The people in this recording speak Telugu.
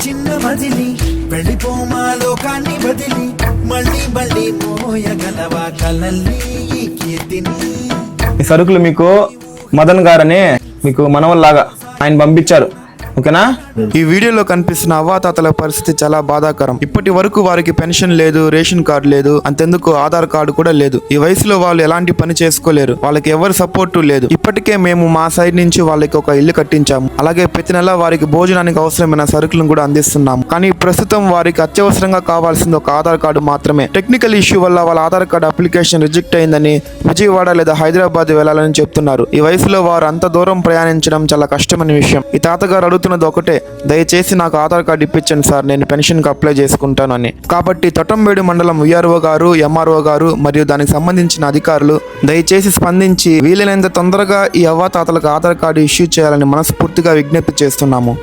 చిన్న మదిలి వెళ్ళిపోమా లోకాన్ని బదిలి మళ్ళీ మళ్ళీ మోయగలవా కలల్ని ఈ కీర్తిని. ఈ సరుకులు మీకు మదన్ గారని మీకు మనవల్లాగా ఆయన పంపించారు, ఓకేనా? ఈ వీడియోలో కనిపిస్తున్న అవ్వాతాతల పరిస్థితి చాలా బాధాకరం. ఇప్పటి వరకు వారికి పెన్షన్ లేదు, రేషన్ కార్డు లేదు, అంతెందుకు ఆధార్ కార్డు కూడా లేదు. ఈ వయసులో వాళ్ళు ఎలాంటి పని చేసుకోలేరు, వాళ్ళకి ఎవరి సపోర్టు లేదు. ఇప్పటికే మేము మా సైడ్ నుంచి వాళ్ళకి ఒక ఇల్లు కట్టించాము, అలాగే ప్రతి నెల వారికి భోజనానికి అవసరమైన సరుకులను కూడా అందిస్తున్నాము. కానీ ప్రస్తుతం వారికి అత్యవసరంగా కావాల్సింది ఒక ఆధార్ కార్డు మాత్రమే. టెక్నికల్ ఇష్యూ వల్ల వాళ్ళ ఆధార్ కార్డు అప్లికేషన్ రిజెక్ట్ అయిందని విజయవాడ లేదా హైదరాబాద్ వెళ్లాలని చెప్తున్నారు. ఈ వయసులో వారు అంత దూరం ప్రయాణించడం చాలా కష్టమైన విషయం. ఈ తాతగారు అడుగుతున్నది ఒకటే, దయచేసి నాకు ఆధార్ కార్డు ఇప్పించండి సార్, నేను పెన్షన్ కి అప్లై చేసుకుంటాను అని. కాబట్టి తొట్టంబేడు మండలం విఆర్ఓ గారు, ఎంఆర్ఓ గారు మరియు దానికి సంబంధించిన అధికారులు దయచేసి స్పందించి వీలైనంత తొందరగా ఈ అవ్వాతాతలకు ఆధార్ కార్డు ఇష్యూ చేయాలని మనస్ఫూర్తిగా విజ్ఞప్తి చేస్తున్నాము.